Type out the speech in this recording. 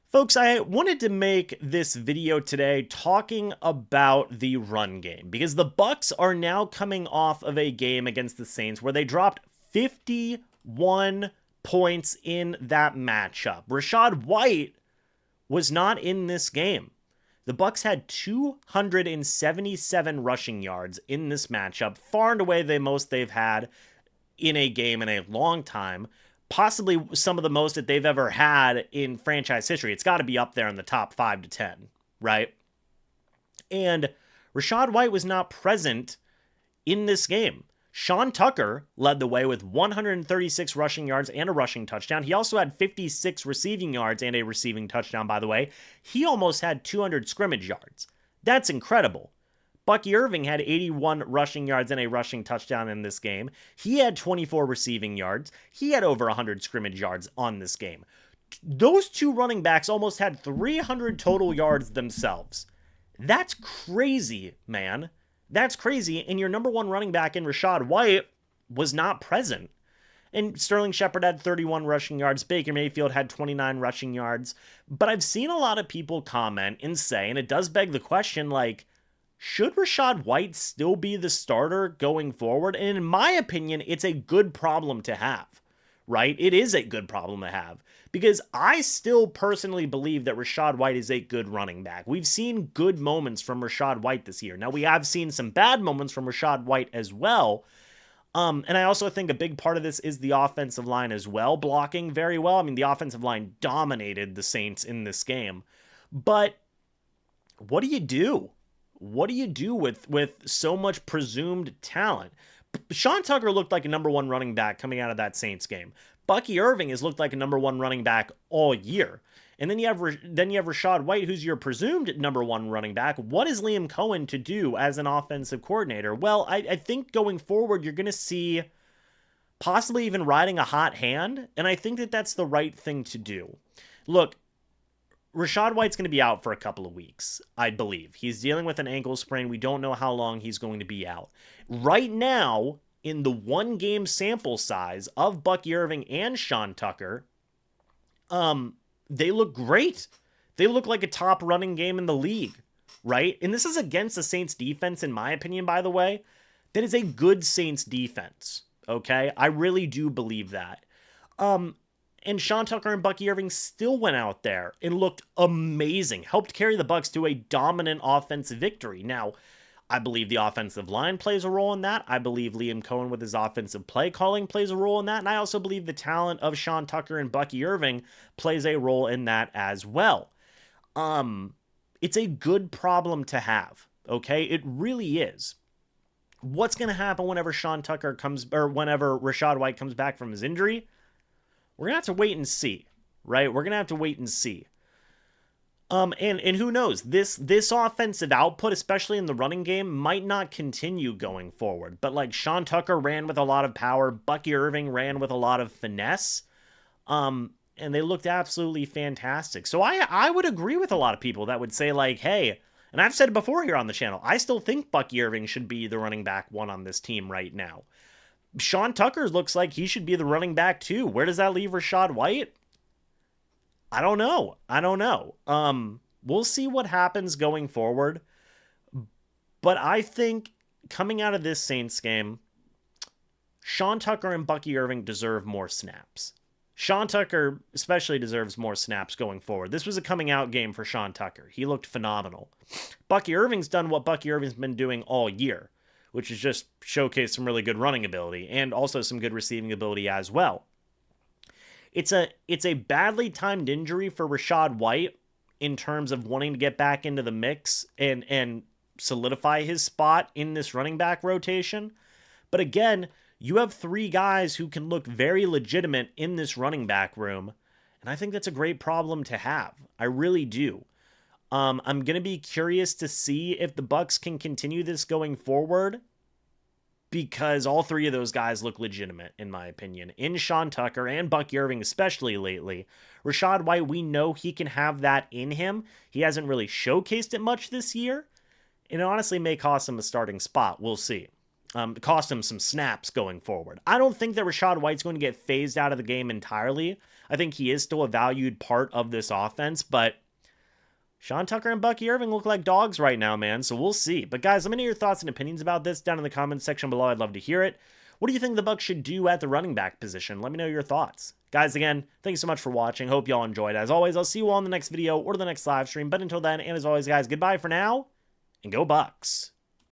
Folks, I wanted to make this video today talking about the run game because the Bucs are now coming off of a game against the Saints where they dropped 51 points in that matchup. Rachaad White was not in this game. The Bucs had 277 rushing yards in this matchup, far and away the most they've had in a game in a long time. Possibly some of the most that they've ever had in franchise history. It's got to be up there in the top 5 to 10, right? And Rachaad White was not present in this game. Sean Tucker led the way with 136 rushing yards and a rushing touchdown. He also had 56 receiving yards and a receiving touchdown, by the way. He almost had 200 scrimmage yards. That's incredible. Bucky Irving had 81 rushing yards and a rushing touchdown in this game. He had 24 receiving yards. He had over 100 scrimmage yards on this game. Those two running backs almost had 300 total yards themselves. That's crazy, man. That's crazy. And your number one running back in Rachaad White was not present. And Sterling Shepard had 31 rushing yards. Baker Mayfield had 29 rushing yards. But I've seen a lot of people comment and say, and it does beg the question, like, should Rachaad White still be the starter going forward? And in my opinion, it's a good problem to have, right? It is a good problem to have because I still personally believe that Rachaad White is a good running back. We've seen good moments from Rachaad White this year. Now, we have seen some bad moments from Rachaad White as well. And I also think a big part of this is the offensive line as well, blocking very well. I mean, the offensive line dominated the Saints in this game. But what do you do? What do you do with so much presumed talent? Sean Tucker looked like a number one running back coming out of that Saints game. Bucky Irving has looked like a number one running back all year. And then you have Rachaad White, who's your presumed number one running back. What is Liam Cohen to do as an offensive coordinator? Well, I think going forward, you're going to see possibly even riding a hot hand. And I think that that's the right thing to do. Look, Rachaad White's going to be out for a couple of weeks, I believe. He's dealing with an ankle sprain. We don't know how long he's going to be out. Right now, in the one-game sample size of Bucky Irving and Sean Tucker, they look great. They look like a top running game in the league, right? And this is against the Saints defense, in my opinion, by the way. That is a good Saints defense, okay? I really do believe that. And Sean Tucker and Bucky Irving still went out there and looked amazing, helped carry the Bucs to a dominant offensive victory. Now, I believe the offensive line plays a role in that. I believe Liam Cohen with his offensive play calling plays a role in that. And I also believe the talent of Sean Tucker and Bucky Irving plays a role in that as well. It's a good problem to have, okay? It really is. What's going to happen whenever whenever Rachaad White comes back from his injury? We're going to have to wait and see, right? We're going to have to wait and see. And who knows? This offensive output, especially in the running game, might not continue going forward. But like Sean Tucker ran with a lot of power, Bucky Irving ran with a lot of finesse, and they looked absolutely fantastic. So I would agree with a lot of people that would say like, hey, and I've said it before here on the channel, I still think Bucky Irving should be the running back one on this team right now. Sean Tucker looks like he should be the running back too. Where does that leave Rachaad White? I don't know. We'll see what happens going forward. But I think coming out of this Saints game, Sean Tucker and Bucky Irving deserve more snaps. Sean Tucker especially deserves more snaps going forward. This was a coming out game for Sean Tucker. He looked phenomenal. Bucky Irving's done what Bucky Irving's been doing all year, which is just showcase some really good running ability and also some good receiving ability as well. It's a badly timed injury for Rachaad White in terms of wanting to get back into the mix and solidify his spot in this running back rotation. But again, you have three guys who can look very legitimate in this running back room, and I think that's a great problem to have. I really do. I'm going to be curious to see if the Bucs can continue this going forward because all three of those guys look legitimate, in my opinion, in Sean Tucker and Bucky Irving, especially lately. Rachaad White, we know he can have that in him. He hasn't really showcased it much this year. It honestly may cost him a starting spot. We'll see. Cost him some snaps going forward. I don't think that Rachaad White's going to get phased out of the game entirely. I think he is still a valued part of this offense, but Sean Tucker and Bucky Irving look like dogs right now, man, so we'll see. But guys, let me know your thoughts and opinions about this down in the comments section below. I'd love to hear it. What do you think the Bucs should do at the running back position? Let me know your thoughts. Guys, again, thanks so much for watching. Hope y'all enjoyed. As always, I'll see you all in the next video or the next live stream. But until then, and as always, guys, goodbye for now, and go Bucs.